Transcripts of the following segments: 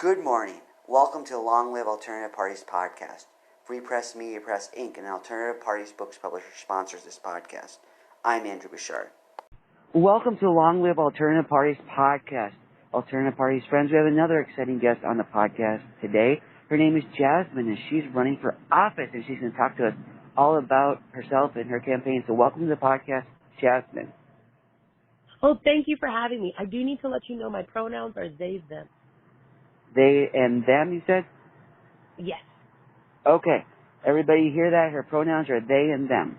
Good morning. Welcome to the Long Live Alternative Parties podcast. Free Press Media Press Inc., an alternative parties books publisher, sponsors this podcast. I'm Andrew Bouchard. Welcome to the Long Live Alternative Parties podcast. Alternative Parties friends, we have another exciting guest on the podcast today. Her name is Jasmine, and she's running for office, and she's going to talk to us all about herself and her campaign. So welcome to the podcast, Jasmine. Oh, thank you for having me. I do need to let you know my pronouns are they, them. They and them, you said? Yes. Okay. Everybody hear that? Her pronouns are they and them.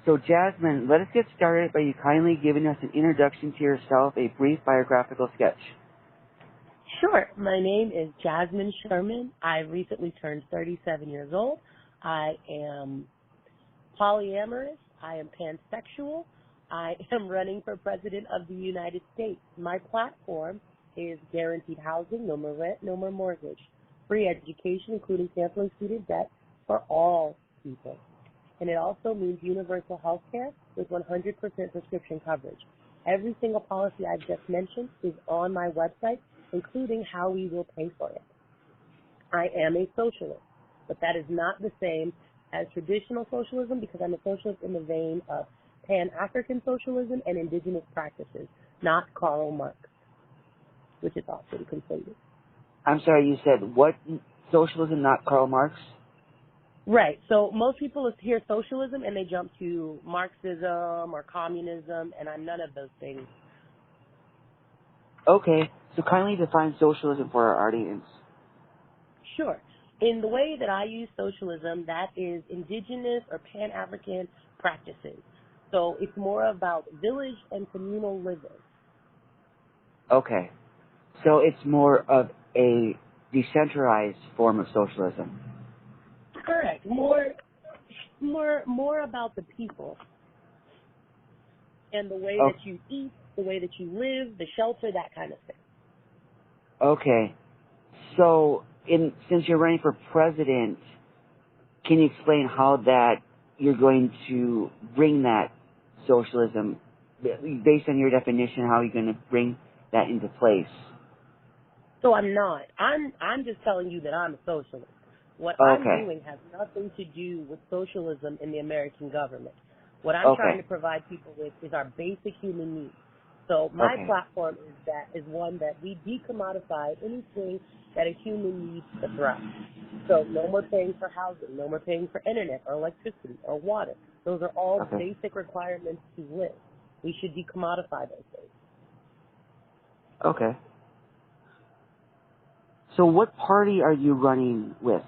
So, Jasmine, let us get started by you kindly giving us an introduction to yourself, a brief biographical sketch. Sure. My name is Jasmine Sherman. I recently turned 37 years old. I am polyamorous. I am pansexual. I am running for President of the United States. My platform is guaranteed housing, no more rent, no more mortgage, free education, including canceling student debt for all people. And it also means universal health care with 100% prescription coverage. Every single policy I've just mentioned is on my website, including how we will pay for it. I am a socialist, but that is not the same as traditional socialism because I'm a socialist in the vein of Pan-African socialism and indigenous practices, not Karl Marx, which is often conflated. I'm sorry, you said what? Socialism, not Karl Marx? Right. So most people hear socialism and they jump to Marxism or communism, and I'm none of those things. Okay. So kindly define socialism for our audience. Sure. In the way that I use socialism, that is indigenous or Pan-African practices. So it's more about village and communal living. Okay. So it's more of a decentralized form of socialism. Correct. More about the people and the way that you eat, the way that you live, the shelter, that kind of thing. Okay. So since you're running for president, can you explain how that you're going to bring that socialism, based on your definition, how you're going to bring that into place? So I'm not. I'm just telling you that I'm a socialist. What I'm doing has nothing to do with socialism in the American government. What I'm trying to provide people with is our basic human needs. So my platform is one that we decommodify anything that a human needs to thrive. So no more paying for housing, no more paying for internet or electricity or water. Those are all basic requirements to live. We should decommodify those things. Okay. So what party are you running with?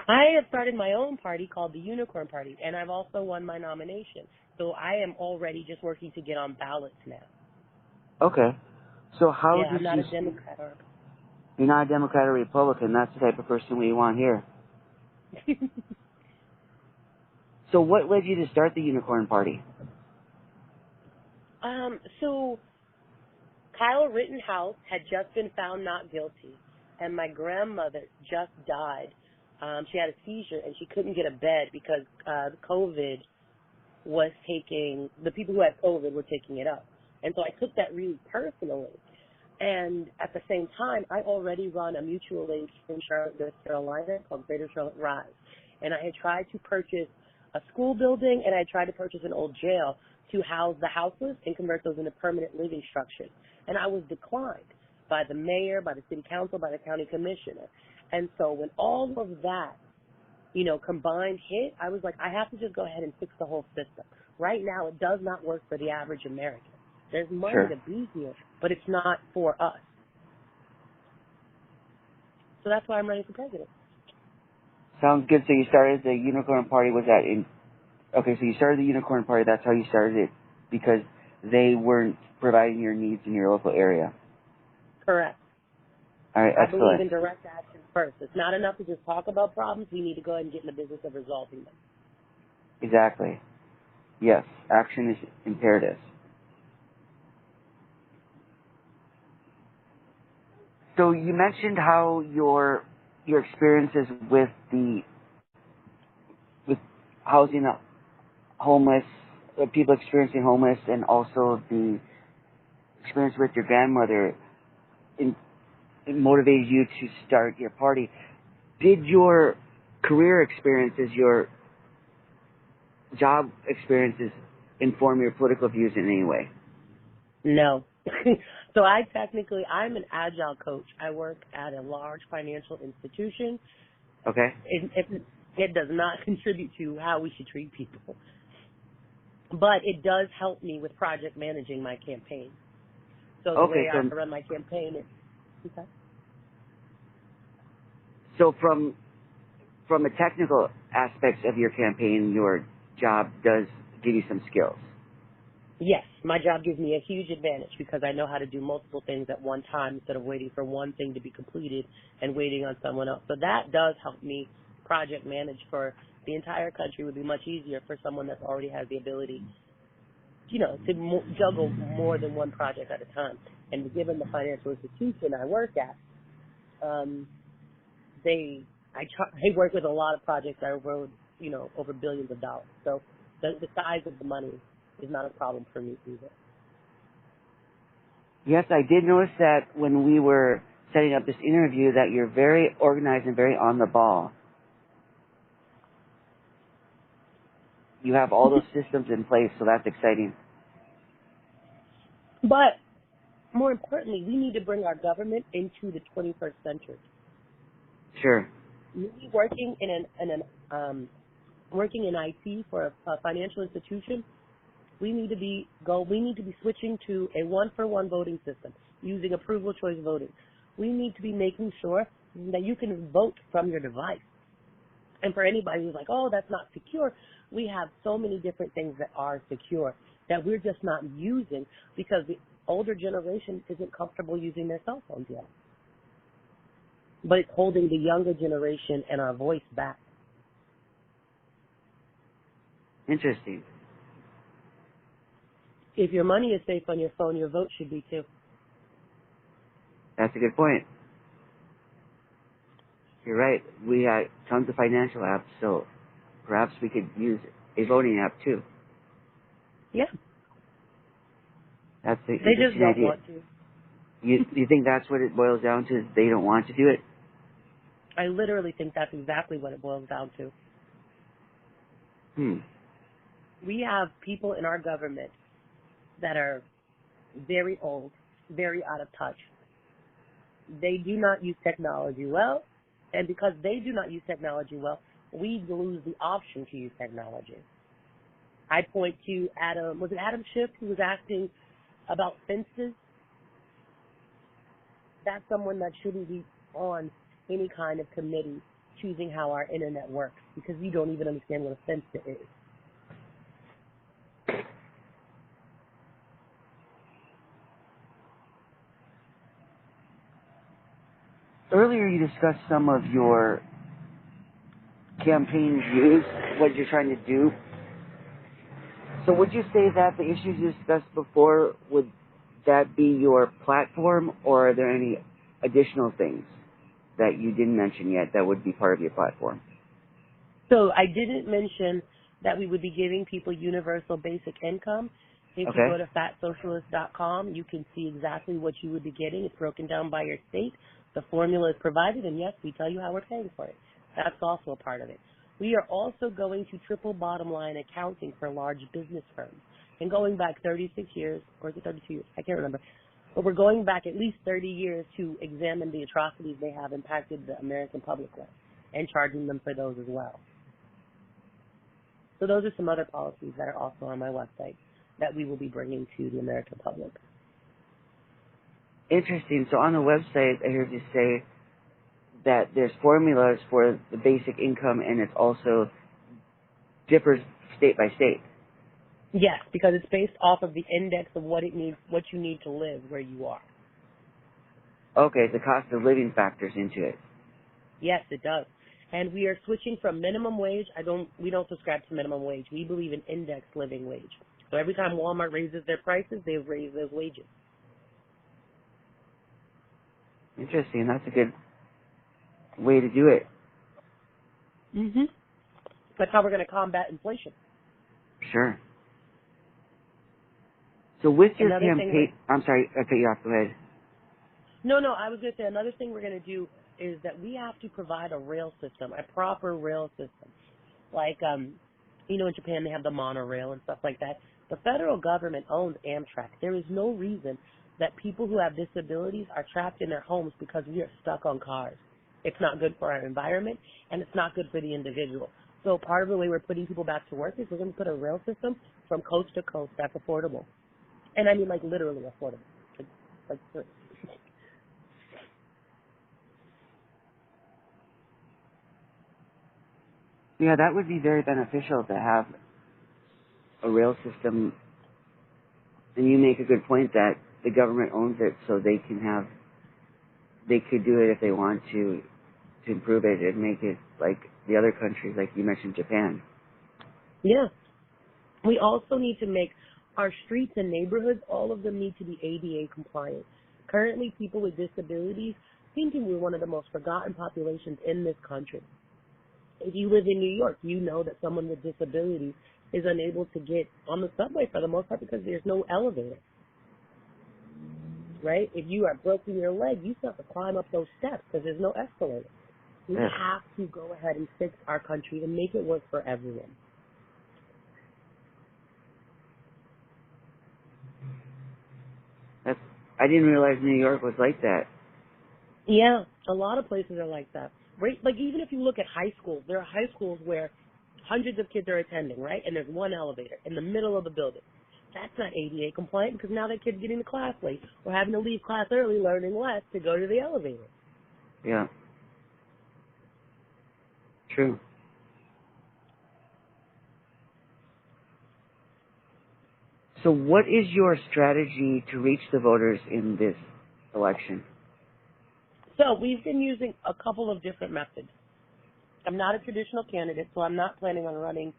I have started my own party called the Unicorn Party, and I've also won my nomination. So I am already just working to get on ballots now. Okay. So how I'm not a Democrat. You're not a Democrat or Republican. That's the type of person we want here. So what led you to start the Unicorn Party? So Kyle Rittenhouse had just been found not guilty, and my grandmother just died. She had a seizure, and she couldn't get a bed because COVID was the people who had COVID were taking it up. And so I took that really personally. And at the same time, I already run a mutual aid in Charlotte, North Carolina called Greater Charlotte Rise. And I had tried to purchase a school building, and I tried to purchase an old jail to house the houseless and convert those into permanent living structures. And I was declined by the mayor, by the city council, by the county commissioner. And so when all of that, combined hit, I was like, I have to just go ahead and fix the whole system. Right now, it does not work for the average American. There's money to be here, but it's not for us. So that's why I'm running for president. Sounds good. So you started the Unicorn Party. So you started the Unicorn Party. That's how you started it, because they weren't providing your needs in your local area. Correct. All right, I believe in direct action first. It's not enough to just talk about problems. We need to go ahead and get in the business of resolving them. Exactly. Yes, action is imperative. So you mentioned how your experiences with housing the homeless, people experiencing homeless, and also the experience with your grandmother. it motivated you to start your party. Did your career experiences, your job experiences inform your political views in any way? No. So I'm an agile coach. I work at a large financial institution. Okay. It does not contribute to how we should treat people. But it does help me with project managing my campaign. So the way I run my campaign is, okay. So from a technical aspects of your campaign, your job does give you some skills. Yes, my job gives me a huge advantage because I know how to do multiple things at one time instead of waiting for one thing to be completed and waiting on someone else. So that does help me project manage for the entire country. It would be much easier for someone that already has the ability, to juggle more than one project at a time. And given the financial institution I work at, they work with a lot of projects that are over billions of dollars. So the size of the money is not a problem for me either. Yes, I did notice that when we were setting up this interview that you're very organized and very on the ball. You have all those systems in place, so that's exciting. But more importantly, we need to bring our government into the 21st century. Sure. Me working working in IT for a financial institution, we need to be switching to a one-for-one voting system using approval choice voting. We need to be making sure that you can vote from your device. And for anybody who's like, oh, that's not secure, we have so many different things that are secure that we're just not using because the older generation isn't comfortable using their cell phones yet. But it's holding the younger generation and our voice back. Interesting. If your money is safe on your phone, your vote should be too. That's a good point. You're right. We have tons of financial apps, so perhaps we could use a voting app too. Yeah. That's the They just don't idea. want to. You think that's what it boils down to? Is they don't want to do it? I literally think that's exactly what it boils down to. We have people in our government that are very old, very out of touch. They do not use technology well, and because they do not use technology well, we lose the option to use technology. I point to was it Adam Schiff who was asking about fences? That's someone that shouldn't be on any kind of committee choosing how our internet works because you don't even understand what a fence is. Earlier you discussed some of your campaign views, what you're trying to do. So would you say that the issues you discussed before, would that be your platform, or are there any additional things that you didn't mention yet that would be part of your platform? So I didn't mention that we would be giving people universal basic income. If you go to fatsocialist.com, you can see exactly what you would be getting. It's broken down by your state. The formula is provided, and yes, we tell you how we're paying for it. That's also a part of it. We are also going to triple bottom line accounting for large business firms. And going back 36 years, or is it 32 years? I can't remember. But we're going back at least 30 years to examine the atrocities they have impacted the American public with and charging them for those as well. So those are some other policies that are also on my website that we will be bringing to the American public. Interesting. So on the website, I heard you say that there's formulas for the basic income, and it also differs state by state. Yes, because it's based off of the index of what you need to live where you are. Okay, the cost of living factors into it. Yes, it does. And we are switching from minimum wage. We don't subscribe to minimum wage. We believe in index living wage. So every time Walmart raises their prices, they raise those wages. Interesting. That's a good way to do it. That's how we're going to combat inflation. Sure. So with your Another campaign, I'm sorry, I cut you off. Go ahead. No, I was going to say another thing we're going to do is that we have to provide a rail system, a proper rail system. Like, in Japan they have the monorail and stuff like that. The federal government owns Amtrak. There is no reason that people who have disabilities are trapped in their homes because we are stuck on cars. It's not good for our environment, and it's not good for the individual. So part of the way we're putting people back to work is we're going to put a rail system from coast to coast that's affordable. And I mean, like, literally affordable. Like Yeah, that would be very beneficial to have a rail system. And you make a good point that the government owns it, so they could do it if they want to improve it and make it like the other countries, like you mentioned, Japan. Yeah. We also need to make our streets and neighborhoods, all of them need to be ADA compliant. Currently, people with disabilities thinking we're one of the most forgotten populations in this country. If you live in New York, you know that someone with disabilities is unable to get on the subway for the most part because there's no elevator, right? If you are broken your leg, you still have to climb up those steps because there's no escalator. We have to go ahead and fix our country and make it work for everyone. I didn't realize New York was like that. Yeah, a lot of places are like that. Right? Like, even if you look at high schools, there are high schools where hundreds of kids are attending, right? And there's one elevator in the middle of the building. That's not ADA compliant because now that kid's getting to class late or having to leave class early, learning less to go to the elevator. Yeah. True. So what is your strategy to reach the voters in this election? So we've been using a couple of different methods. I'm not a traditional candidate, so I'm not planning on running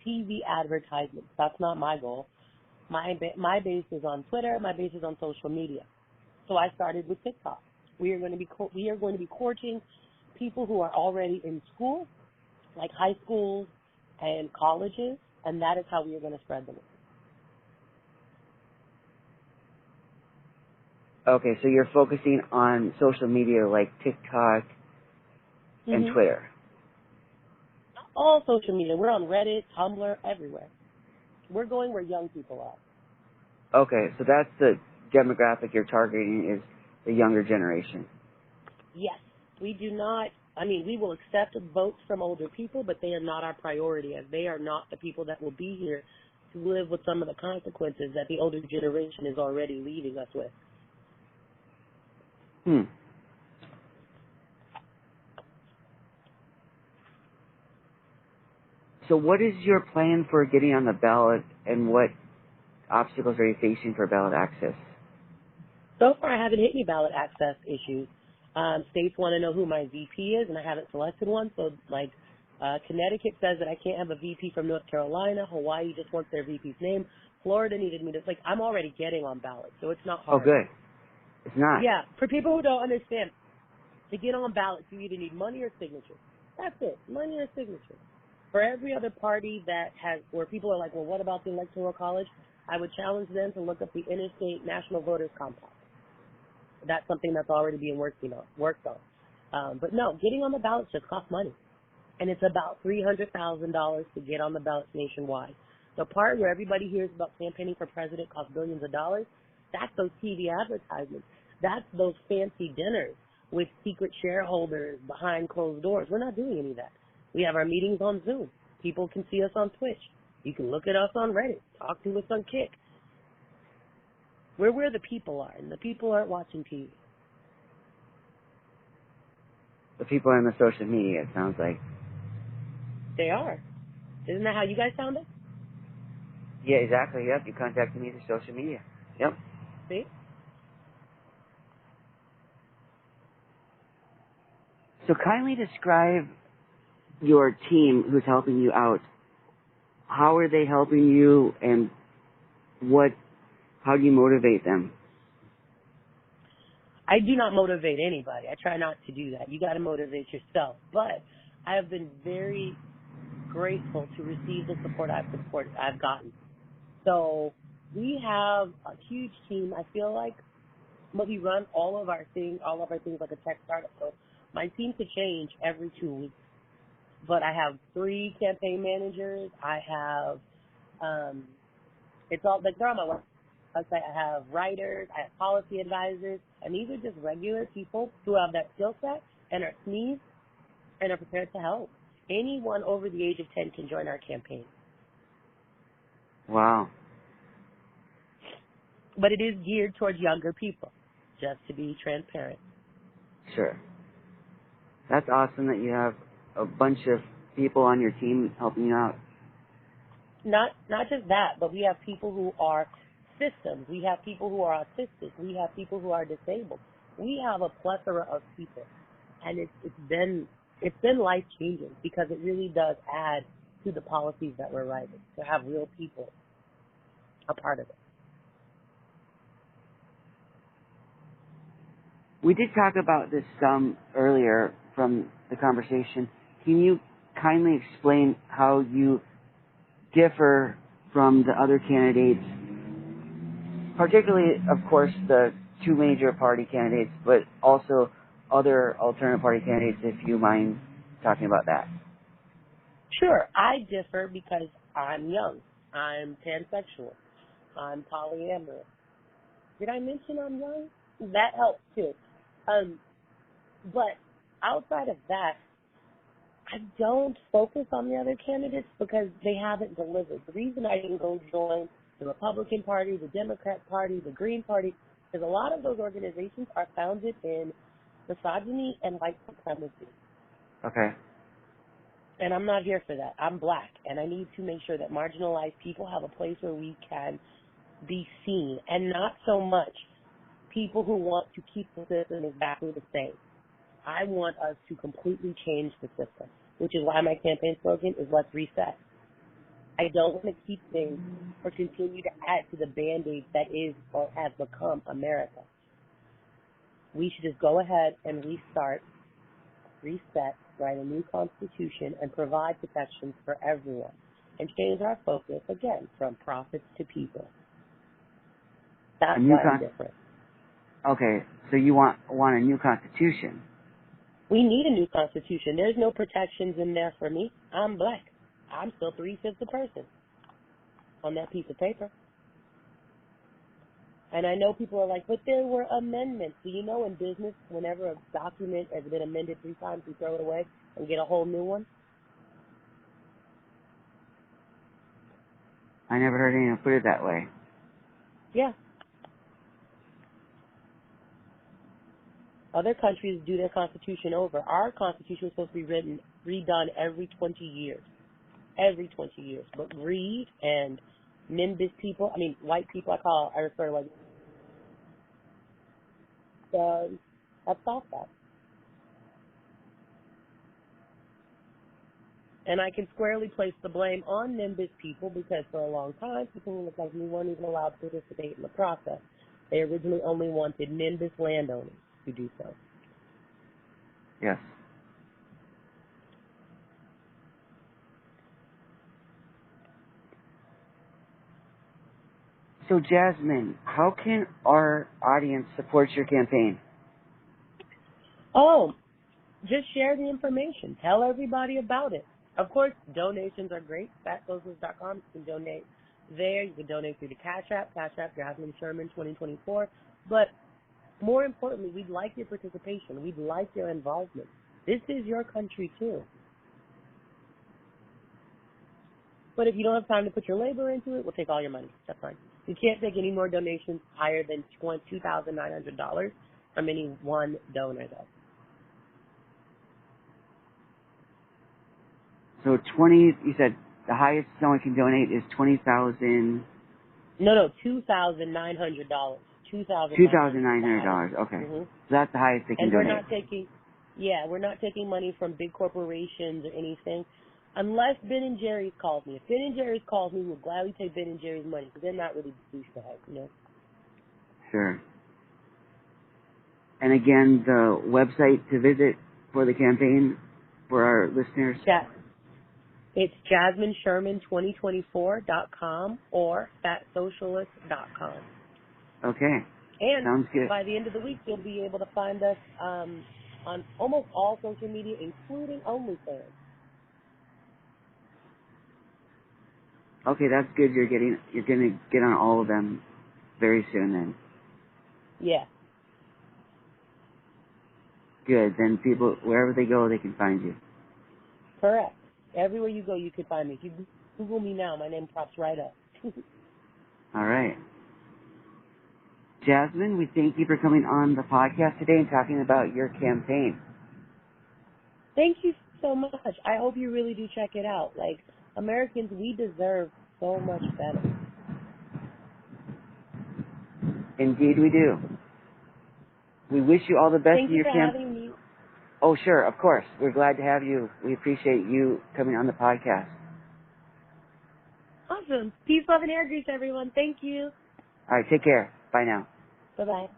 TV advertisements. That's not my goal. My base is on Twitter. My base is on social media. So I started with TikTok. We are going to be courting people who are already in school, like high schools and colleges, and that is how we are going to spread them. Okay, so you're focusing on social media like TikTok and Twitter. All social media. We're on Reddit, Tumblr, everywhere. We're going where young people are. Okay, so that's the demographic you're targeting is the younger generation. Yes. We do not, we will accept votes from older people, but they are not our priority, as they are not the people that will be here to live with some of the consequences that the older generation is already leaving us with. So what is your plan for getting on the ballot, and what obstacles are you facing for ballot access? So far, I haven't hit any ballot access issues. States want to know who my VP is, and I haven't selected one. So, Connecticut says that I can't have a VP from North Carolina. Hawaii just wants their VP's name. Florida needed me to, I'm already getting on ballots, so it's not hard. Oh, good. It's not. Yeah, for people who don't understand, to get on ballots, you either need money or signature. That's it, money or signature. For every other party where people are like, well, what about the Electoral College? I would challenge them to look up the Interstate National Voters Compact. That's something that's already being worked on. But no, getting on the ballots just costs money. And it's about $300,000 to get on the ballots nationwide. The part where everybody hears about campaigning for president costs billions of dollars, that's those TV advertisements. That's those fancy dinners with secret shareholders behind closed doors. We're not doing any of that. We have our meetings on Zoom. People can see us on Twitch. You can look at us on Reddit. Talk to us on Kick. We're where the people are, and the people aren't watching TV. The people are in the social media, it sounds like. They are. Isn't that how you guys found it? Yeah, exactly. Yep, you contacted me through social media. Yep. See? So kindly describe your team who's helping you out. How are they helping you, and how do you motivate them? I do not motivate anybody. I try not to do that. You got to motivate yourself. But I have been very grateful to receive the support I've gotten. So we have a huge team. I feel like But we run all of our things like a tech startup. So my team could change every 2 weeks. But I have 3 campaign managers. I have, it's all, like, they're on my website. I have writers. I have policy advisors. And these are just regular people who have that skill set and are SMEs and are prepared to help. Anyone over the age of 10 can join our campaign. Wow. But it is geared towards younger people, just to be transparent. Sure. That's awesome that you have a bunch of people on your team helping you out. Not just that, but we have people who are systems. We have people who are autistic. We have people who are disabled. We have a plethora of people, and it's been life changing because it really does add to the policies that we're writing to have real people a part of it. We did talk about this some earlier from the conversation. Can you kindly explain how you differ from the other candidates, particularly, of course, the 2 major party candidates, but also other alternative party candidates, if you mind talking about that? Sure, I differ because I'm young. I'm pansexual. I'm polyamorous. Did I mention I'm young? That helps too. But outside of that, I don't focus on the other candidates because they haven't delivered. The reason I didn't go join the Republican Party, the Democrat Party, the Green Party, is a lot of those organizations are founded in misogyny and white supremacy. Okay. And I'm not here for that. I'm black, and I need to make sure that marginalized people have a place where we can be seen, and not so much people who want to keep the system exactly the same. I want us to completely change the system, which is why my campaign slogan is "Let's Reset." I don't want to keep things or continue to add to the Band-Aid that is or has become America. We should just go ahead and restart, reset, write a new constitution, and provide protections for everyone, and change our focus, again, from profits to people. That's why I'm different. Okay, so you want a new constitution. We need a new constitution. There's no protections in there for me. I'm black. I'm still 3/5 a person on that piece of paper. And I know people are like, but there were amendments. Do you know in business, whenever a document has been amended 3 times, we throw it away and get a whole new one? I never heard anyone put it that way. Yeah. Other countries do their constitution over. Our constitution is supposed to be redone every 20 years. Every 20 years. But greed and NIMBYs people, white people, I refer to like, have solved that. And I can squarely place the blame on NIMBYs people because for a long time, people who look like me weren't even allowed to participate in the process. They originally only wanted NIMBYs landowners to do so. Yes. So, Jasmine, how can our audience support your campaign? Oh, just share the information. Tell everybody about it. Of course, donations are great. FatSocialist.com. You can donate there. You can donate through the Cash App, Jasmine Sherman 2024. But more importantly, we'd like your participation. We'd like your involvement. This is your country, too. But if you don't have time to put your labor into it, we'll take all your money. That's fine. You can't take any more donations higher than $2,900 from any one donor, though. So you said the highest someone can donate is $20,000. No, $2,900. $2,900. $2,900. Okay. Mm-hmm. So that's the highest they can donate. We're not taking money from big corporations or anything, unless Ben & Jerry's calls me. If Ben & Jerry's calls me, we'll gladly take Ben & Jerry's money because they're not really douchebags, you know. Sure. And again, the website to visit for the campaign for our listeners? Yeah. It's JasmineSherman2024.com or FatSocialist.com. Okay. And Sounds good. by the end of the week, you'll be able to find us on almost all social media, including OnlyFans. Okay, that's good. You're gonna get on all of them very soon then. Yeah. Good. Then people, wherever they go, they can find you. Correct. Everywhere you go, you can find me. If you Google me now, my name pops right up. All right. Jasmine, we thank you for coming on the podcast today and talking about your campaign. Thank you so much. I hope you really do check it out. Like, Americans, we deserve so much better. Indeed we do. We wish you all the best Thank in you your for camp. having me. Oh, sure, of course. We're glad to have you. We appreciate you coming on the podcast. Awesome. Peace, love, and hair grease, everyone. Thank you. All right, take care. Bye now. Bye-bye.